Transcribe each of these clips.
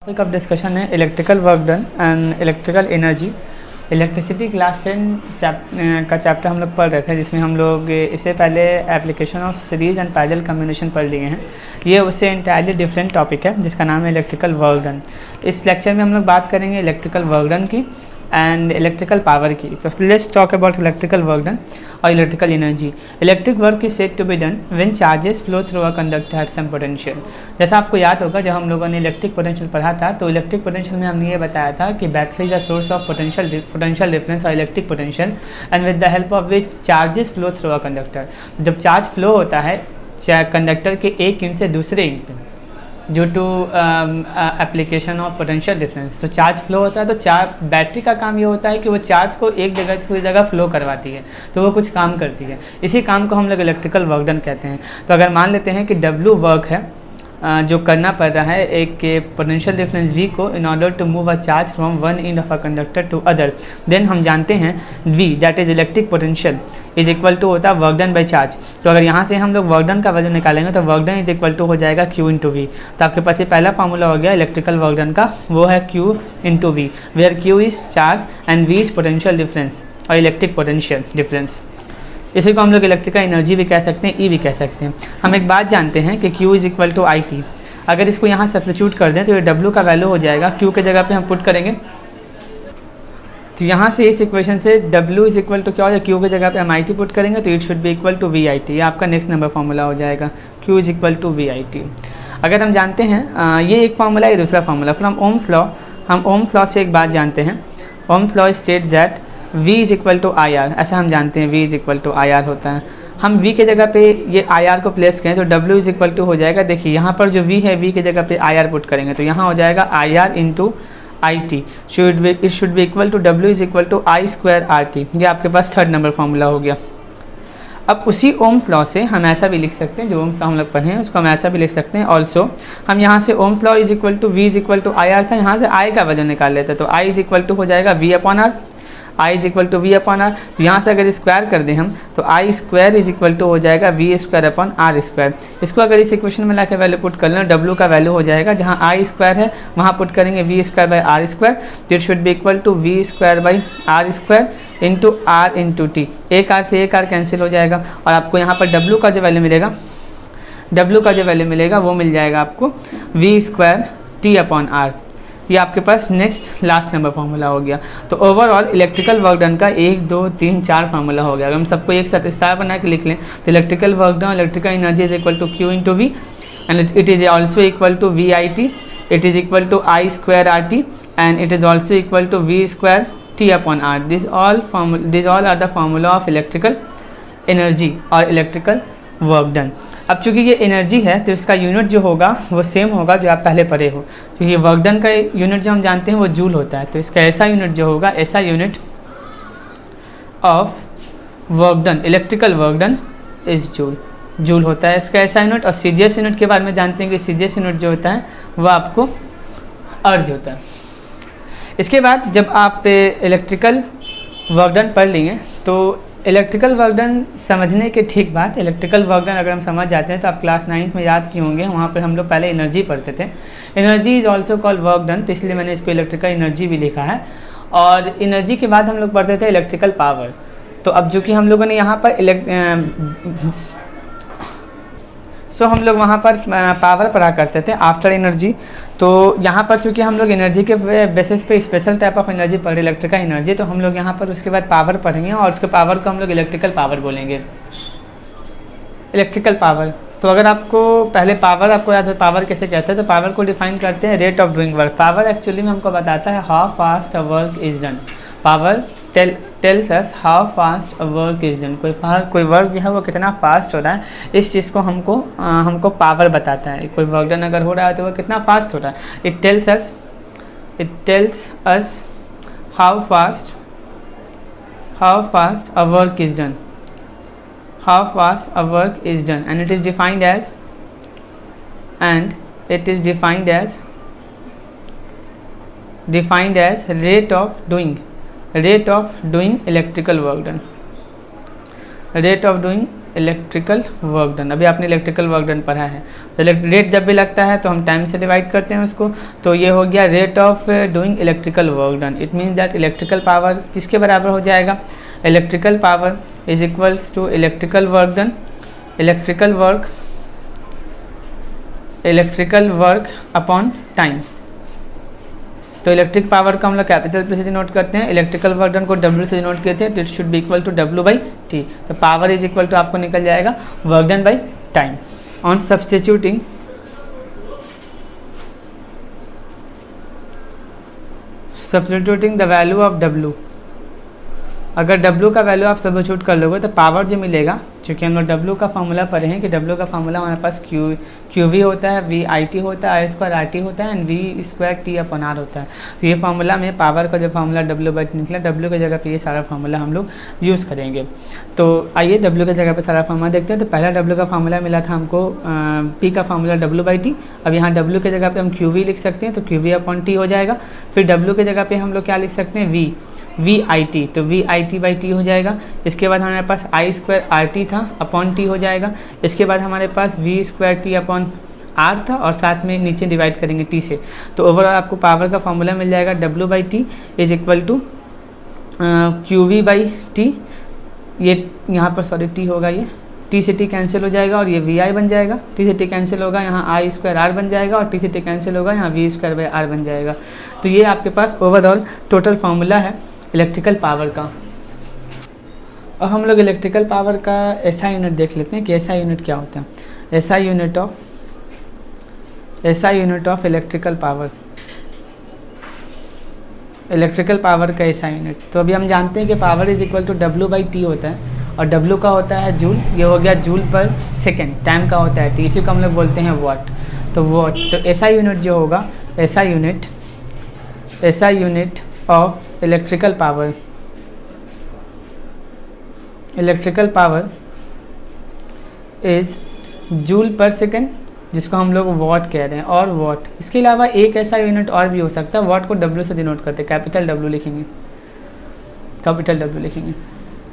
Topic of discussion है electrical work done and electrical energy. Electricity class 10 का chapter हम लोग पढ़ रहे थे, जिसमें हम लोग इससे पहले application of series and parallel combination पढ़ लिए हैं। ये उससे इंटायरली डिफरेंट टॉपिक है जिसका नाम है इलेक्ट्रिकल वर्क डन। इस लेक्चर में हम लोग बात करेंगे इलेक्ट्रिकल वर्क डन की एंड इलेक्ट्रिकल पावर की। तो let's talk about electrical work done और electrical energy. Electric work is said to be done when charges flow through a conductor at some potential. जैसा आपको याद होगा, जब हम लोगों ने इलेक्ट्रिक पोटेंशियल पढ़ा था तो इलेक्ट्रिक पोटेंशियल में हमने ये बताया था कि battery is a source of potential difference और electric potential and with the help of which charges flow through a conductor. जब चार्ज फ्लो होता है कंडक्टर के एक इंड से दूसरे इंड पे due to application of potential difference, तो चार्ज फ्लो होता है। तो बैटरी का काम ये होता है कि वो चार्ज को एक जगह से दूसरी जगह फ्लो करवाती है, तो वो कुछ काम करती है। इसी काम को हम लोग इलेक्ट्रिकल वर्क डन कहते हैं। तो अगर मान लेते हैं कि W वर्क है जो करना पड़ रहा है एक पोटेंशियल डिफरेंस V को in order to move a charge from one end of a conductor to other, then हम जानते हैं V that is electric potential is equal to होता है वर्क डन बाई चार्ज। तो अगर यहाँ से हम लोग वर्क डन का वैल्यू निकालेंगे तो work done is equal to हो जाएगा Q इंटू V। तो आपके पास ये पहला फार्मूला हो गया इलेक्ट्रिकल वर्क डन का, वो है Q into V, where Q is charge and V is potential difference और इलेक्ट्रिक पोटेंशियल डिफरेंस। इसी को हम लोग इलेक्ट्रिकल एनर्जी भी कह सकते हैं, E भी कह सकते हैं। हम एक बात जानते हैं कि Q is equal to IT। अगर इसको यहाँ सब्स्टिट्यूट कर दें तो ये W का वैल्यू हो जाएगा, Q के जगह पे हम पुट करेंगे। तो यहाँ से इस इक्वेशन से W इज इक्वल टू क्या हो जाएगा, Q के जगह पे हम IT पुट करेंगे तो it should be equal to VIT। ये आपका नेक्स्ट नंबर फार्मूला हो जाएगा, Q is equal to VIT। अगर हम जानते हैं ये एक फार्मूला है, दूसरा फार्मूला फ्रॉम ओम्स लॉ। हम ओम्स लॉ से एक बात जानते हैं, Ohm's law state that V is equal to IR। ऐसा हम जानते हैं V is equal to IR होता है। हम V के जगह पे ये IR को प्लेस करें तो W इज इक्वल टू हो जाएगा, देखिए यहाँ पर जो V है V के जगह पे IR पुट करेंगे तो यहाँ हो जाएगा IR into IT it should be equal to W is equal to I square RT। ये आपके पास थर्ड नंबर फॉर्मूला हो गया। अब उसी ओम्स लॉ से हम ऐसा भी लिख सकते हैं, जो ओम्स लॉ हम लोग पढ़े हैं उसको हम ऐसा भी लिख सकते हैं ऑल्सो। हम यहाँ से Ohm's law is equal to V is equal to IR था, यहाँ से I का वजह निकाल लेते हैं तो I इज इक्वल टू हो जाएगा V upon R, I is equal to V upon R। तो यहाँ से अगर स्क्वायर कर दें हम तो I square is equal to हो जाएगा V square upon R square. इसको अगर इस इक्वेशन में लाके वैल्यू पुट कर लें, W का वैल्यू हो जाएगा जहाँ I स्क्वायर है वहाँ पुट करेंगे V square by R square, तो it should be equal to V square by R square into R into T। एक R से एक R कैंसिल हो जाएगा और आपको यहाँ पर W का जो वैल्यू मिलेगा वो मिल जाएगा आपको V square T upon R। ये आपके पास नेक्स्ट लास्ट नंबर फार्मूला हो गया। तो ओवरऑल इलेक्ट्रिकल वर्क डन का 1 2 3 4 फार्मूला हो गया। अगर हम सबको एक साथ स्टार बना के लिख लें तो electrical work done electrical energy is equal to Q into V and it is also equal to VIT, it is equal to I square RT and it is also equal to V square T upon R। This all are the formula of electrical energy और electrical work done. अब चूंकि ये energy है तो इसका unit जो होगा वो सेम होगा जो आप पहले पढ़े हो। तो ये वर्क डन का यूनिट जो हम जानते हैं वो जूल होता है, तो इसका ऐसा यूनिट जो होगा, ऐसा unit of work done electrical work done is joule होता है इसका ऐसा यूनिट। और सीजीएस यूनिट के बारे में जानते हैं कि सीजीएस यूनिट जो होता है वह आपको अर्ज होता है। इसके बाद जब आप इलेक्ट्रिकल वर्क डन पढ़ लेंगे तो इलेक्ट्रिकल वर्क डन समझने के ठीक बाद, इलेक्ट्रिकल वर्क डन अगर हम समझ जाते हैं तो आप क्लास 9th में याद किए होंगे, वहाँ पर हम लोग पहले एनर्जी पढ़ते थे। Energy is also called work done, तो इसलिए मैंने इसको इलेक्ट्रिकल एनर्जी भी लिखा है। और एनर्जी के बाद हम लोग पढ़ते थे इलेक्ट्रिकल पावर। तो अब जो कि हम लोगों ने यहाँ पर हम लोग वहाँ पर पावर पढ़ा करते थे आफ्टर एनर्जी। तो यहाँ पर चूँकि हम लोग एनर्जी के बेसिस पे स्पेशल टाइप ऑफ एनर्जी पढ़े इलेक्ट्रिकल एनर्जी, तो हम लोग यहाँ पर उसके बाद पावर पढ़ेंगे और उसके पावर को हम लोग इलेक्ट्रिकल पावर बोलेंगे। इलेक्ट्रिकल पावर, तो अगर आपको पहले पावर आपको याद हो पावर कैसे कहते हैं, तो पावर को डिफाइन करते हैं rate of doing work. Power actually में हमको बताता है how fast a work is done. Power tells us how fast a work is done. कोई वर्क जो है वो कितना फास्ट हो रहा है, इस चीज़ को हमको पावर बताता है। कोई वर्क डन अगर हो रहा है तो वो कितना फास्ट हो रहा है। It tells us how fast a work is done, and it is defined as rate of doing electrical work done, rate of doing electrical work done. अभी आपने इलेक्ट्रिकल वर्क डन पढ़ा है, तो रेट जब भी लगता है तो हम टाइम से डिवाइड करते हैं उसको, तो ये हो गया rate of doing electrical work done. It means that electrical power किसके बराबर हो जाएगा, electrical power is equals to electrical work done, electrical work upon time. तो इलेक्ट्रिक पावर को हम लोग कैपिटल पे से डिनोट करते हैं, इलेक्ट्रिकल वर्क डन को W से डिनोट करते हैं, तो it should be equal to W/T। तो पावर इज इक्वल टू आपको निकल जाएगा work done by time. On substituting the value of W, अगर W का वैल्यू आप सब्स्टिट्यूट कर लोगे तो पावर जो मिलेगा, क्योंकि हम लोग W का फार्मूला पढ़े हैं कि W का फार्मूला हमारे पास QV होता है, VIT होता है, I² RT होता है एंड V² T/R होता है। तो ये फार्मूला में पावर का जो फार्मूला W/T निकला, W की जगह पे ये सारा फार्मूला हम लोग यूज़ करेंगे। तो आइए W की जगह पे सारा फार्मूला देखते हैं। तो पहला W का फार्मूला मिला था हमको P का फार्मूला W/T। अब यहाँ W की जगह पर हम QV लिख सकते हैं, तो QV/T हो जाएगा। फिर W की जगह पर हम लोग क्या लिख सकते हैं, VIT, तो VIT/T हो जाएगा। इसके बाद हमारे पास I² RT था अपॉन T हो जाएगा। इसके बाद हमारे पास V² T/R था और साथ में नीचे डिवाइड करेंगे T से। तो ओवरऑल आपको पावर का फॉर्मूला मिल जाएगा W/T is equal to QV/T। ये यहाँ पर सॉरी T होगा, ये T से T कैंसिल हो जाएगा और ये VI बन जाएगा। T से T कैंसिल होगा, यहाँ I² R बन जाएगा और T से T कैंसिल होगा, यहाँ V² R बन जाएगा। तो ये आपके पास ओवरऑल टोटल फार्मूला है इलेक्ट्रिकल पावर का। और हम लोग इलेक्ट्रिकल पावर का SI यूनिट देख लेते हैं कि SI यूनिट क्या होता है। SI unit of electrical power, electrical power का SI यूनिट। तो अभी हम जानते हैं कि power is equal to W/T होता है और W का होता है जूल, ये हो गया जूल पर सेकेंड। टाइम का होता है T, इसी को हम लोग बोलते हैं वॉट। तो वॉट, तो SI यूनिट जो होगा, SI unit of electrical power is joule पर सेकेंड, जिसको हम लोग वॉट कह रहे हैं। और वॉट, इसके अलावा एक ऐसा यूनिट और भी हो सकता है। वॉट को W से डिनोट करते हैं, कैपिटल W लिखेंगे,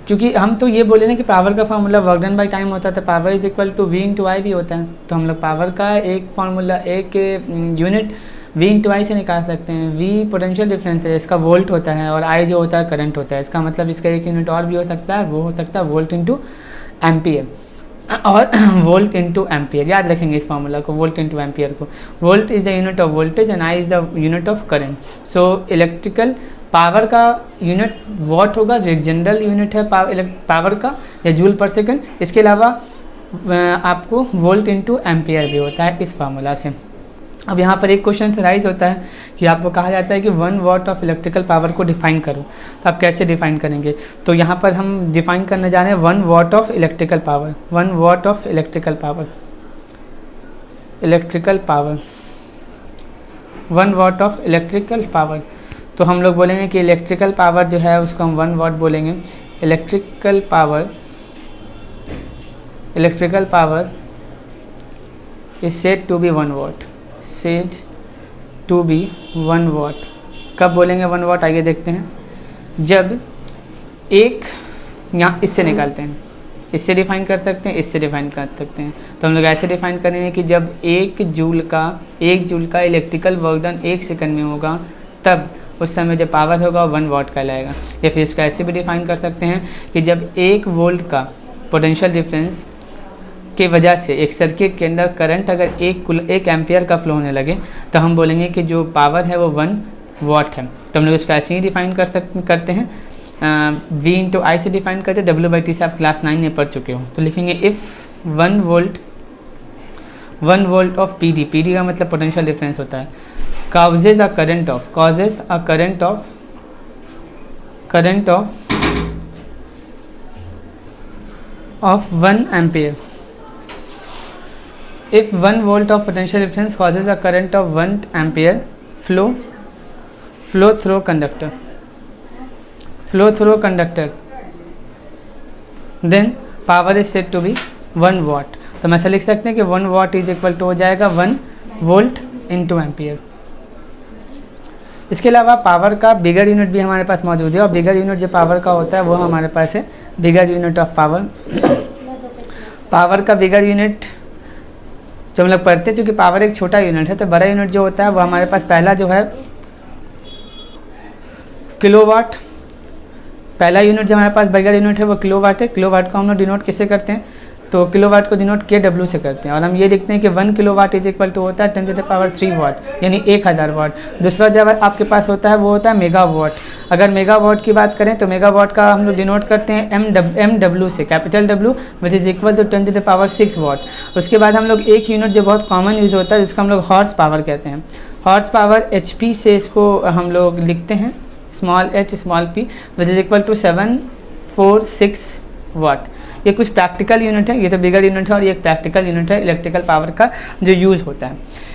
क्योंकि हम तो ये बोले ना कि पावर का formula work done by time होता है, तो power is equal to V/I भी होता है। तो हम लोग पावर का एक फार्मूला, एक यूनिट V/I से निकाल सकते हैं। V पोटेंशियल डिफरेंस है, इसका वोल्ट होता है, और I जो होता है करंट होता है। इसका मतलब इसका एक यूनिट और भी हो सकता है, वो हो सकता है वोल्ट इंटू एम्पियर और वोल्ट इंटू एम्पियर। याद रखेंगे इस फार्मूला को, वोल्ट इंटू एम्पियर को। Volt is the unit of voltage and I is the unit of current. So electrical power का यूनिट वॉट होगा, जो एक जनरल यूनिट है पावर का, या जूल पर सेकेंड। इसके अलावा आपको वोल्ट इंटू एम्पियर भी होता है इस फार्मूला से। अब यहाँ पर एक क्वेश्चन राइज होता है कि आपको कहा जाता है कि 1 वाट ऑफ इलेक्ट्रिकल पावर को डिफाइन करो, तो आप कैसे डिफाइन करेंगे। तो यहाँ पर हम डिफाइन करने जा रहे हैं 1 watt of electrical power, 1 watt of electrical power, 1 watt of electrical power. तो हम लोग बोलेंगे कि इलेक्ट्रिकल पावर जो है उसको हम 1 वाट बोलेंगे। Electrical power is said to be 1 watt, said to be 1 watt. कब बोलेंगे 1 वाट, आइए देखते हैं। जब एक, यहाँ इससे निकालते हैं, इससे डिफाइन कर सकते हैं, इससे डिफाइन कर सकते हैं। तो हम लोग ऐसे डिफाइन करेंगे कि जब 1 जूल का इलेक्ट्रिकल वर्क डन 1 सेकंड में होगा, तब उस समय जो पावर होगा 1 वाट कहलाएगा। या फिर इसका ऐसे भी डिफाइन कर सकते हैं कि जब 1 वोल्ट का पोटेंशियल डिफरेंस की वजह से एक सर्किट के अंदर करंट अगर 1 एम्पियर का फ्लो होने लगे, तो हम बोलेंगे कि जो पावर है वो 1 वाट है। तो हम लोग इसको ऐसे ही डिफाइन करते हैं, V इंटू आई से डिफाइन करते हैं। W/T से आप क्लास 9 में पढ़ चुके हो। तो लिखेंगे इफ़ 1 वोल्ट ऑफ PD का मतलब पोटेंशियल डिफरेंस होता है, causes a current of 1 ampere. If 1 volt of potential difference causes a current of 1 ampere flow through conductor, then power is said to be 1 watt. तो हम ऐसा लिख सकते हैं कि 1 watt इज इक्वल टू हो जाएगा 1 वोल्ट इंटू एम्पियर। इसके अलावा पावर का बिगर यूनिट भी हमारे पास मौजूद है, और बिगर यूनिट जो पावर का होता है वो हमारे पास है bigger unit of power. Power का बिगर यूनिट जो हम लोग पढ़ते हैं, चूँकि पावर एक छोटा यूनिट है, तो बड़ा यूनिट जो होता है वो हमारे पास पहला जो है किलोवाट। पहला यूनिट जो हमारे पास बिगर यूनिट है वो किलोवाट है। किलोवाट को हम लोग डिनोट किससे करते हैं, तो किलोवाट को डिनोट KW से करते हैं। और हम ये लिखते हैं कि 1 किलोवाट इज इक्वल टू होता है 10⁻³ वाट, यानी 1000 वाट। दूसरा जब आपके पास होता है वो होता है मेगावाट। अगर मेगावाट की बात करें तो मेगावाट का हम लोग डिनोट करते हैं MW से, capital W, which is equal to 10⁻6 watt. उसके बाद हम लोग एक यूनिट जो बहुत कॉमन यूज़ होता है जिसको हम लोग हॉर्स पावर कहते हैं। हॉर्स पावर HP से इसको हम लोग लिखते हैं, small h small p, which is equal to 746 watt. ये कुछ प्रैक्टिकल यूनिट है, ये तो बिगर यूनिट है और ये एक प्रैक्टिकल यूनिट है इलेक्ट्रिकल पावर का जो यूज़ होता है।